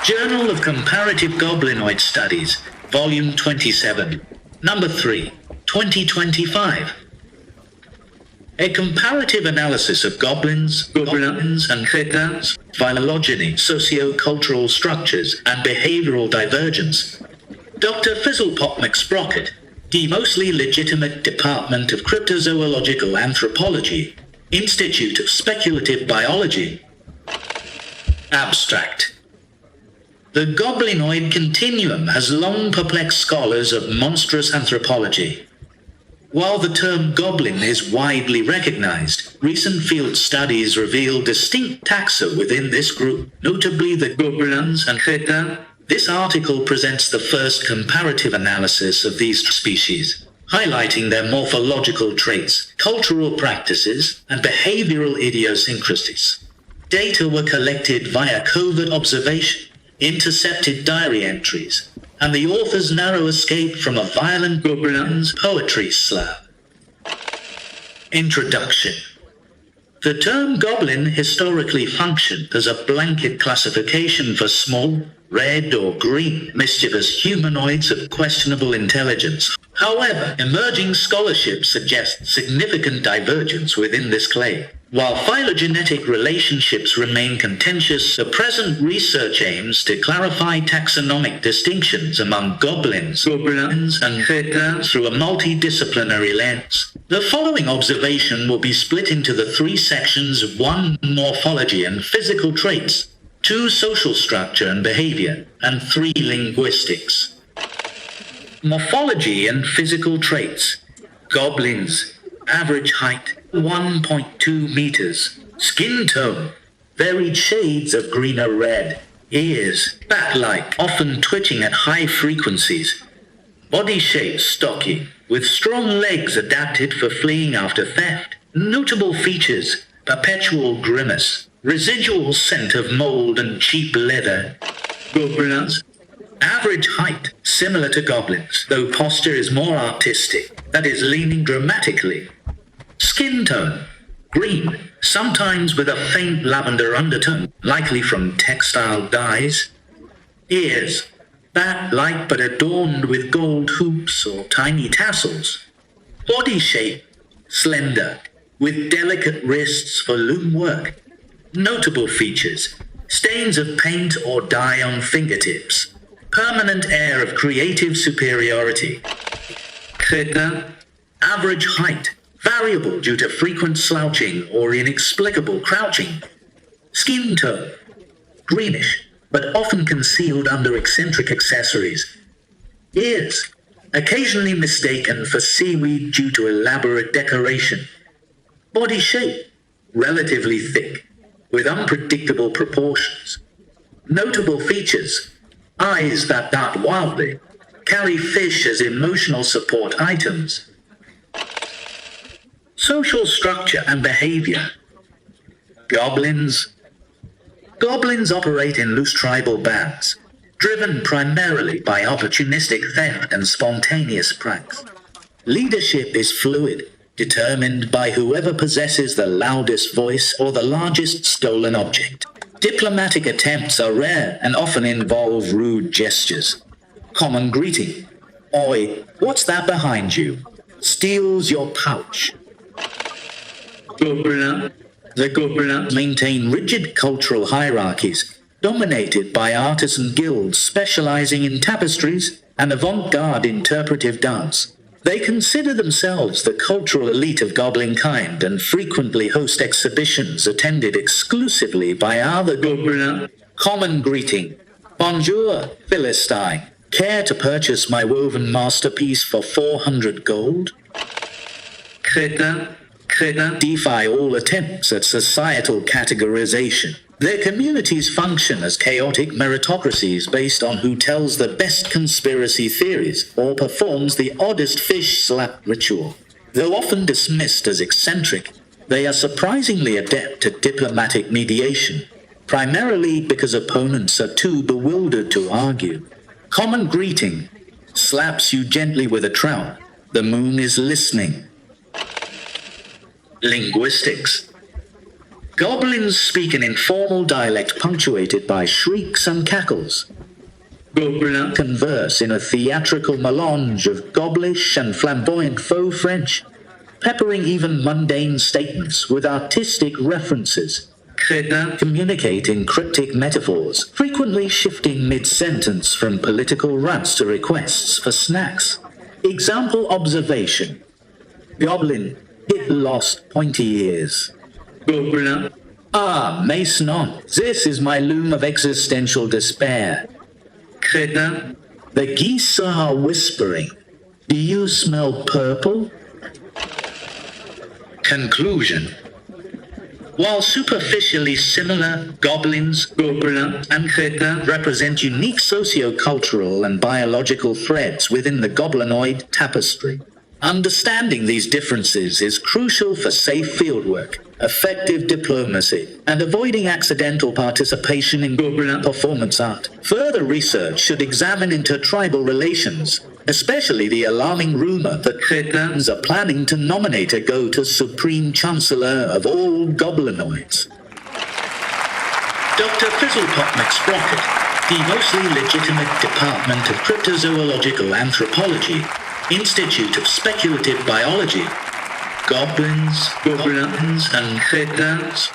Journal of Comparative Goblinoid Studies, Volume 27, Number 3, 2025. A comparative analysis of goblins, Gobelins and Crétins, phylogeny, socio-cultural structures, and behavioural divergence. Dr. Fizzlepop McSprocket, the mostly legitimate Department of Cryptozoological Anthropology, Institute of Speculative Biology. Abstract. The goblinoid continuum has long perplexed scholars of monstrous anthropology. While the term goblin is widely recognized, recent field studies reveal distinct taxa within this group, notably the Gobelins and Crétins. This article presents the first comparative analysis of these species, highlighting their morphological traits, cultural practices, and behavioral idiosyncrasies. Data were collected via covert observation, intercepted diary entries, and the author's narrow escape from a violent Gobelins poetry slab. Introduction. The term goblin historically functioned as a blanket classification for small, red or green, mischievous humanoids of questionable intelligence. However, emerging scholarship suggests significant divergence within this claim. While phylogenetic relationships remain contentious, the present research aims to clarify taxonomic distinctions among goblins, Gobelins, and Crétins through a multidisciplinary lens. The following observation will be split into the three sections: 1. Morphology and physical traits, 2. Social structure and behavior, and 3. Linguistics. Morphology and physical traits. Goblins. Average height, 1.2 meters. Skin tone, varied shades of green or red. Ears, bat-like, often twitching at high frequencies. Body shape stocky, with strong legs adapted for fleeing after theft. Notable features: perpetual grimace, residual scent of mold and cheap leather. Gobelins. Average height, similar to goblins, though posture is more artistic, that is, leaning dramatically. Skin tone, green, sometimes with a faint lavender undertone, likely from textile dyes. Ears, bat-like but adorned with gold hoops or tiny tassels. Body shape, slender, with delicate wrists for loom work. Notable features: stains of paint or dye on fingertips. Permanent air of creative superiority. Crétin. Average height, variable due to frequent slouching or inexplicable crouching. Skin tone, greenish, but often concealed under eccentric accessories. Ears, occasionally mistaken for seaweed due to elaborate decoration. Body shape, relatively thick, with unpredictable proportions. Notable features: eyes that dart wildly, carry fish as emotional support items. Social structure and behavior. Goblins. Goblins operate in loose tribal bands, driven primarily by opportunistic theft and spontaneous pranks. Leadership is fluid, determined by whoever possesses the loudest voice or the largest stolen object. Diplomatic attempts are rare and often involve rude gestures. Common greeting: "Oi, what's that behind you?" Steals your pouch. Gobelin. The Gobelins maintain rigid cultural hierarchies, dominated by artisan guilds specializing in tapestries and avant-garde interpretive dance. They consider themselves the cultural elite of Goblin-Guide and frequently host exhibitions attended exclusively by other Gobelins. Common greeting: "Bonjour, Philistine. Care to purchase my woven masterpiece for 400 gold?" Crétin. Crétins defy all attempts at societal categorization. Their communities function as chaotic meritocracies based on who tells the best conspiracy theories or performs the oddest fish slap ritual. Though often dismissed as eccentric, they are surprisingly adept at diplomatic mediation, primarily because opponents are too bewildered to argue. Common greeting: slaps you gently with a trowel. The moon is listening. Linguistics. Goblins speak an informal dialect punctuated by shrieks and cackles. Gobelins converse in a theatrical melange of Goblish and flamboyant faux French, peppering even mundane statements with artistic references. Crétins communicate in cryptic metaphors, frequently shifting mid-sentence from political rants to requests for snacks. Example observation. Goblin, it lost pointy ears. Gobelin. Ah, Mason, this is my loom of existential despair. Crétin. The geese are whispering. Do you smell purple? Conclusion. While superficially similar, Goblins, Gobelins and Crétins represent unique socio-cultural and biological threads within the Goblin-Guide tapestry. Understanding these differences is crucial for safe fieldwork, effective diplomacy, and avoiding accidental participation in Gobelin performance art. Further research should examine intertribal relations, especially the alarming rumor that Crétins are planning to nominate a goat as Supreme Chancellor of all Goblinoids. Dr. Fizzlepop McSprocket, the mostly legitimate Department of Cryptozoological Anthropology, Institute of Speculative Biology, Goblins, Gobelins and Crétins.